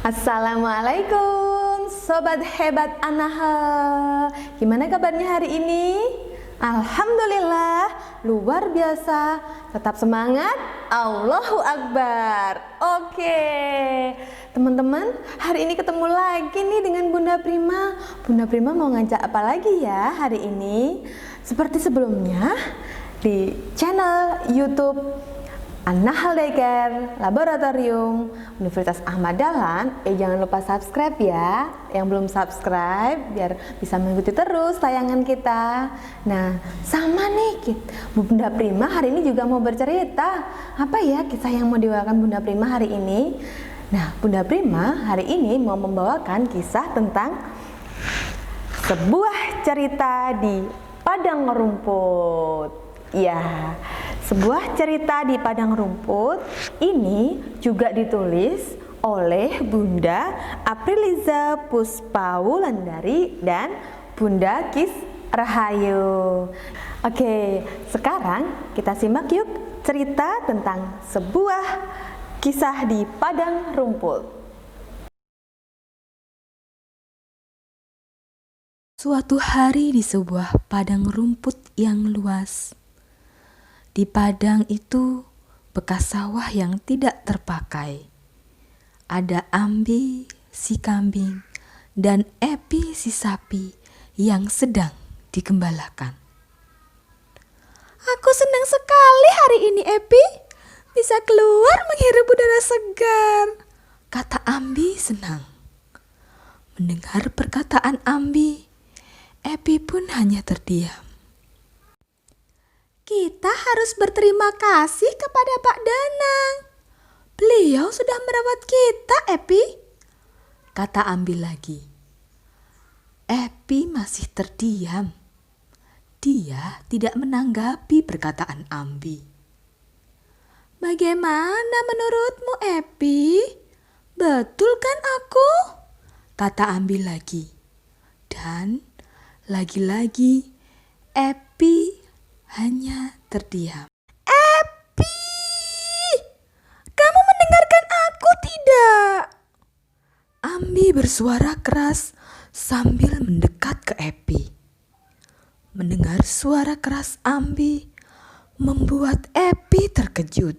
Assalamualaikum Sobat Hebat Anaha. Gimana kabarnya hari ini? Alhamdulillah, luar biasa. Tetap semangat, Allahu Akbar. Oke, teman-teman, hari ini ketemu lagi nih dengan Bunda Prima. Bunda Prima mau ngajak apa lagi ya hari ini? Seperti sebelumnya, di channel YouTube An-Nahl Daycare Laboratorium Universitas Ahmad Dahlan. Jangan lupa subscribe ya, yang belum subscribe, biar bisa mengikuti terus tayangan kita. Nah, sama nih Bunda Prima hari ini juga mau bercerita. Apa ya kisah yang mau dibawakan Bunda Prima hari ini? Nah, Bunda Prima hari ini mau membawakan kisah tentang sebuah cerita di padang rumput. Ya, sebuah cerita di padang rumput ini juga ditulis oleh Bunda Apriliza Puspawulandari dan Bunda Kis Rahayu. Oke, sekarang kita simak yuk cerita tentang sebuah kisah di padang rumput. Suatu hari di sebuah padang rumput yang luas. Di padang itu bekas sawah yang tidak terpakai. Ada Ambi si kambing dan Epi si sapi yang sedang digembalakan. Aku senang sekali hari ini, Epi. Bisa keluar menghirup udara segar, kata Ambi senang. Mendengar perkataan Ambi, Epi pun hanya terdiam. Kita harus berterima kasih kepada Pak Danang. Beliau sudah merawat kita, Epi, kata Ambi lagi. Epi masih terdiam. Dia tidak menanggapi perkataan Ambi. Bagaimana menurutmu, Epi? Betul kan aku? Kata Ambi lagi. Dan lagi-lagi Epi hanya terdiam. Epi, kamu mendengarkan aku tidak? Ambi bersuara keras sambil mendekat ke Epi. Mendengar suara keras Ambi membuat Epi terkejut.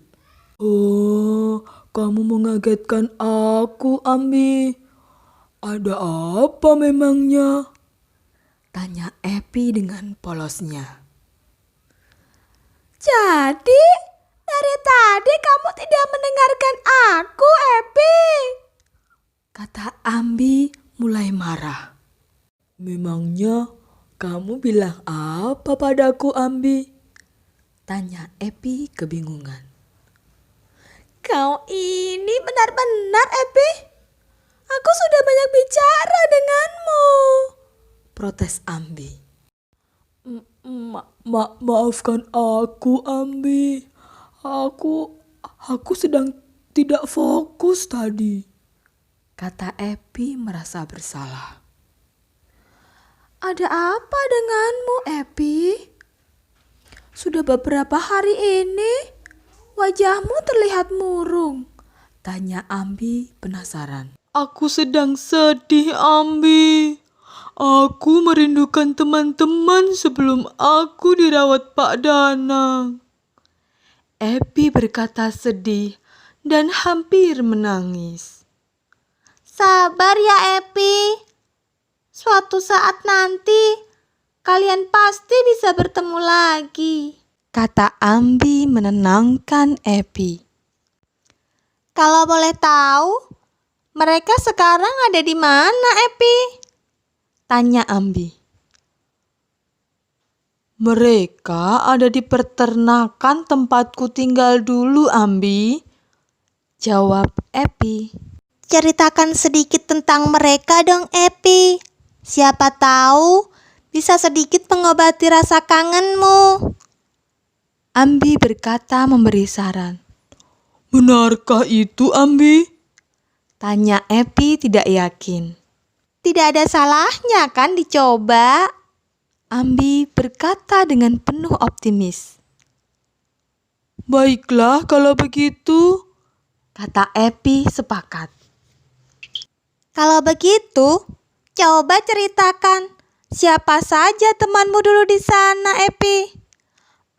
Oh, kamu mengagetkan aku, Ambi. Ada apa memangnya? Tanya Epi dengan polosnya. Jadi, dari tadi kamu tidak mendengarkan aku, Epi? Kata Ambi mulai marah. Memangnya kamu bilang apa padaku, Ambi? Tanya Epi kebingungan. Kau ini benar-benar, Epi. Aku sudah banyak bicara denganmu, protes Ambi. Maafkan aku, Ambi. Aku sedang tidak fokus tadi, kata Epi merasa bersalah. Ada apa denganmu, Epi? Sudah beberapa hari ini wajahmu terlihat murung, tanya Ambi penasaran. Aku sedang sedih, Ambi. Aku merindukan teman-teman sebelum aku dirawat Pak Danang. Epi berkata sedih dan hampir menangis. Sabar ya, Epi. Suatu saat nanti kalian pasti bisa bertemu lagi, kata Ambi menenangkan Epi. Kalau boleh tahu, mereka sekarang ada di mana, Epi? Tanya Ambi. Mereka ada di peternakan tempatku tinggal dulu, Ambi, jawab Epi. Ceritakan sedikit tentang mereka dong, Epi. Siapa tahu bisa sedikit mengobati rasa kangenmu. Ambi berkata memberi saran. Benarkah itu, Ambi? Tanya Epi tidak yakin. Tidak ada salahnya kan dicoba? Ambi berkata dengan penuh optimis. Baiklah kalau begitu, kata Epi sepakat. Kalau begitu, coba ceritakan siapa saja temanmu dulu di sana, Epi?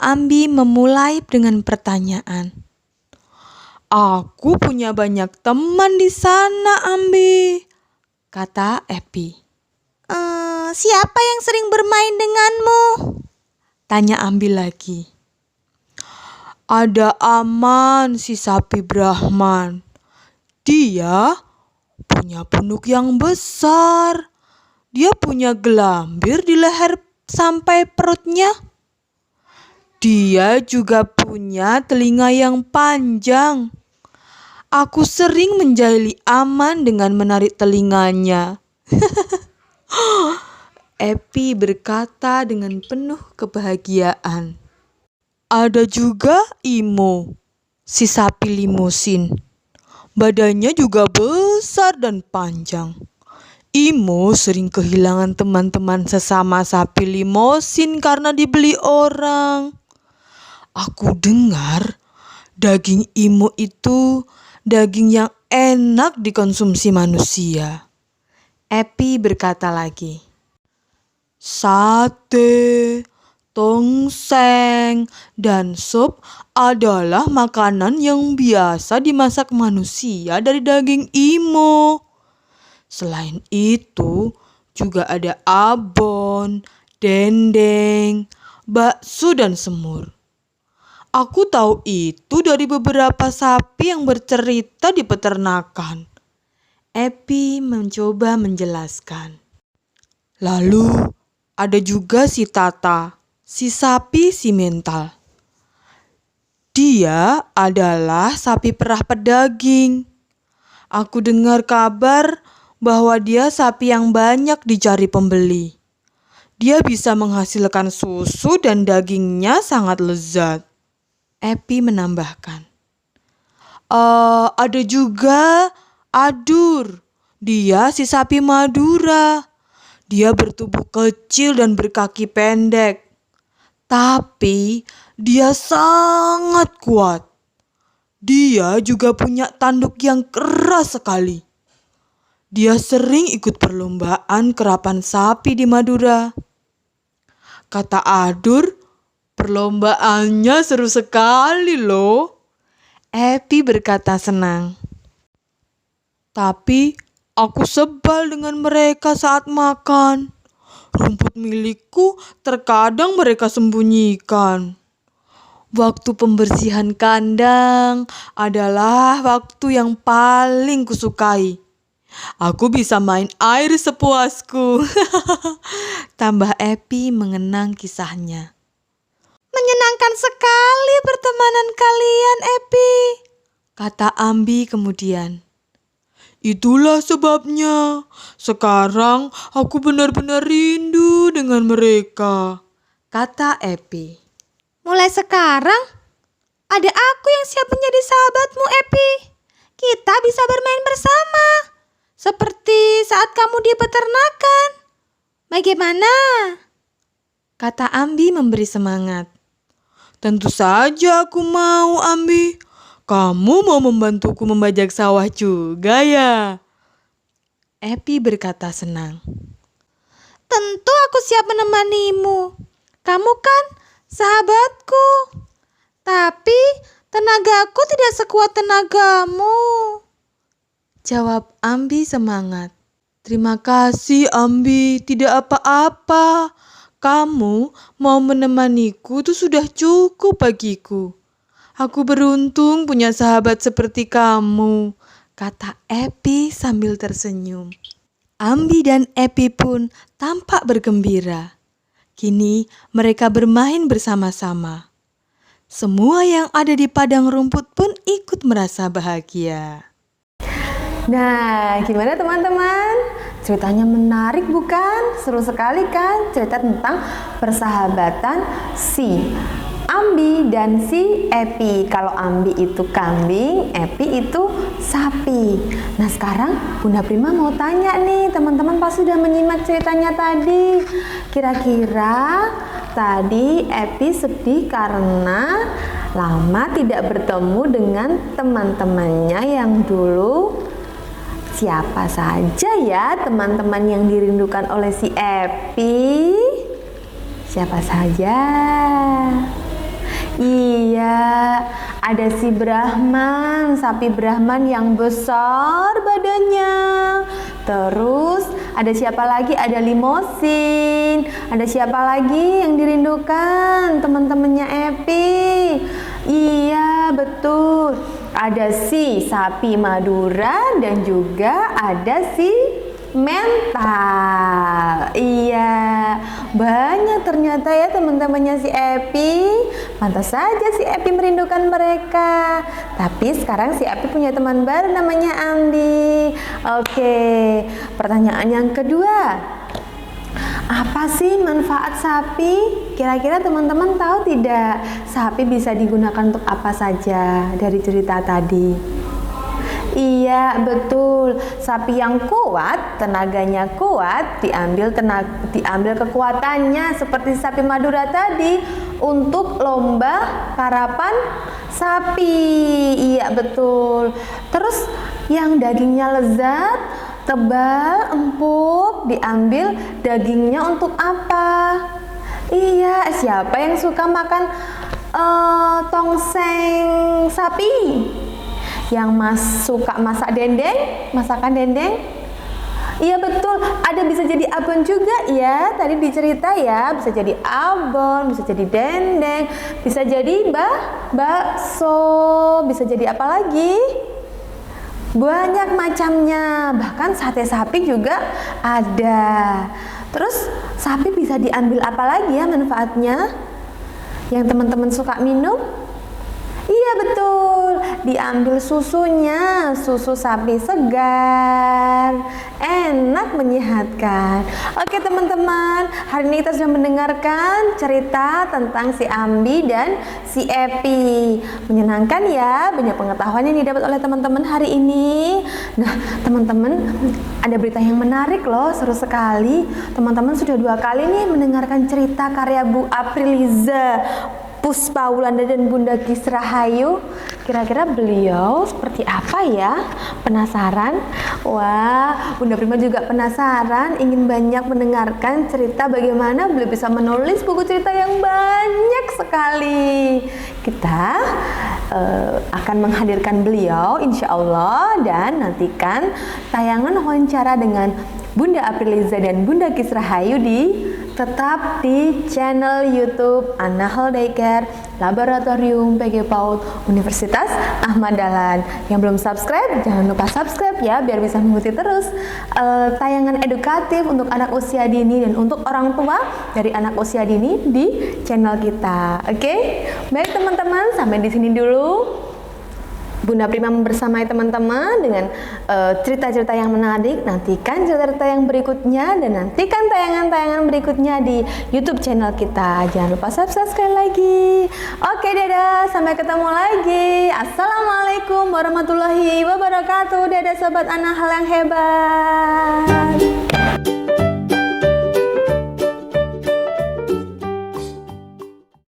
Ambi memulai dengan pertanyaan. Aku punya banyak teman di sana, Ambi, kata Epi. Siapa yang sering bermain denganmu? Tanya Ambi lagi. Ada Aman, si sapi Brahman. Dia punya punuk yang besar. Dia punya gelambir di leher sampai perutnya. Dia juga punya telinga yang panjang. Aku sering menjahili Aman dengan menarik telinganya. Epi berkata dengan penuh kebahagiaan. Ada juga Imo, si sapi limusin. Badannya juga besar dan panjang. Imo sering kehilangan teman-teman sesama sapi limusin karena dibeli orang. Aku dengar daging Imo itu daging yang enak dikonsumsi manusia. Epi berkata lagi. Sate, tongseng, dan sup adalah makanan yang biasa dimasak manusia dari daging Imo. Selain itu, juga ada abon, dendeng, bakso, dan semur. Aku tahu itu dari beberapa sapi yang bercerita di peternakan. Epi mencoba menjelaskan. Lalu, ada juga si Tata, si sapi simental. Dia adalah sapi perah pedaging. Aku dengar kabar bahwa dia sapi yang banyak dicari pembeli. Dia bisa menghasilkan susu dan dagingnya sangat lezat. Epi menambahkan. Ada juga Adur. Dia si sapi Madura. Dia bertubuh kecil dan berkaki pendek. Tapi dia sangat kuat. Dia juga punya tanduk yang keras sekali. Dia sering ikut perlombaan kerapan sapi di Madura. Kata Adur, perlombaannya seru sekali loh. Epi berkata senang. Tapi aku sebal dengan mereka saat makan. Rumput milikku terkadang mereka sembunyikan. Waktu pembersihan kandang adalah waktu yang paling kusukai. Aku bisa main air sepuasku. Tambah Epi mengenang kisahnya. Menyenangkan sekali pertemanan kalian, Epi, kata Ambi kemudian. Itulah sebabnya sekarang aku benar-benar rindu dengan mereka, kata Epi. Mulai sekarang ada aku yang siap menjadi sahabatmu, Epi. Kita bisa bermain bersama seperti saat kamu di peternakan. Bagaimana? Kata Ambi memberi semangat. Tentu saja aku mau, Ambi. Kamu mau membantuku membajak sawah juga ya? Epi berkata senang. Tentu aku siap menemanimu. Kamu kan sahabatku. Tapi tenagaku tidak sekuat tenagamu. Jawab Ambi semangat. Terima kasih Ambi, tidak apa-apa. Kamu mau menemaniku itu sudah cukup bagiku. Aku beruntung punya sahabat seperti kamu, kata Epi sambil tersenyum. Ambi dan Epi pun tampak bergembira. Kini mereka bermain bersama-sama. Semua yang ada di padang rumput pun ikut merasa bahagia. Nah, gimana teman-teman? Ceritanya menarik bukan? Seru sekali kan? Cerita tentang persahabatan si Ambi dan si Epi. Kalau Ambi itu kambing, Epi itu sapi. Nah sekarang Bunda Prima mau tanya nih, teman-teman pasti sudah menyimak ceritanya tadi. Kira-kira tadi Epi sedih karena lama tidak bertemu dengan teman-temannya yang dulu Siapa saja ya teman-teman yang dirindukan oleh si Epi? Siapa saja? Iya, ada si Brahman, sapi Brahman yang besar badannya. Terus ada siapa lagi? Ada limosin. Ada siapa lagi yang dirindukan teman-temannya Epi? Iya, betul. Ada si sapi Madura dan juga ada si mental. Iya, banyak ternyata ya teman-temannya si Epi. Pantas saja si Epi merindukan mereka. Tapi sekarang si Epi punya teman baru namanya Andi. Oke, pertanyaan yang kedua. Apa sih manfaat sapi? Kira-kira teman-teman tahu tidak? Sapi bisa digunakan untuk apa saja dari cerita tadi? Iya, betul. Sapi yang kuat, tenaganya kuat, diambil kekuatannya seperti sapi Madura tadi untuk lomba karapan sapi. Iya, betul. Terus yang dagingnya lezat, tebal, empuk, diambil dagingnya untuk apa? Iya, siapa yang suka makan tongseng sapi? Yang suka masak dendeng, masakan dendeng? Iya betul, ada bisa jadi abon juga ya, tadi dicerita ya, bisa jadi abon, bisa jadi dendeng, bisa jadi bakso, bisa jadi apa lagi? Banyak macamnya, bahkan sate sapi juga ada. Terus sapi bisa diambil apa lagi ya manfaatnya? Yang teman-teman suka minum? Iya betul, diambil susunya, susu sapi segar, enak, menyehatkan. Oke teman-teman, hari ini kita sudah mendengarkan cerita tentang si Ambi dan si Epi. Menyenangkan ya, banyak pengetahuan yang didapat oleh teman-teman hari ini. Nah teman-teman, ada berita yang menarik loh, seru sekali. Teman-teman sudah 2 kali nih mendengarkan cerita karya Bu Apriliza Puspawulandari dan Bunda Kisrahayu. Kira-kira beliau seperti apa ya? Penasaran? Wah, Bunda Prima juga penasaran, ingin banyak mendengarkan cerita bagaimana beliau bisa menulis buku cerita yang banyak sekali. Kita akan menghadirkan beliau insya Allah dan nantikan tayangan wawancara dengan Bunda Apriliza dan Bunda Kisrahayu tetap di channel YouTube An-Nahl Daycare Laboratorium PG PAUD Universitas Ahmad Dahlan. Yang belum subscribe, jangan lupa subscribe ya, biar bisa mengikuti terus tayangan edukatif untuk anak usia dini dan untuk orang tua dari anak usia dini di channel kita. Oke? Baik teman-teman, sampai di sini dulu Bunda Prima membersamai teman-teman dengan cerita-cerita yang menarik. Nantikan cerita-cerita yang berikutnya dan nantikan tayangan-tayangan berikutnya di YouTube channel kita. Jangan lupa subscribe sekali lagi. Oke, dadah, sampai ketemu lagi. Assalamualaikum warahmatullahi wabarakatuh. Dadah sobat An-Nahl yang hebat.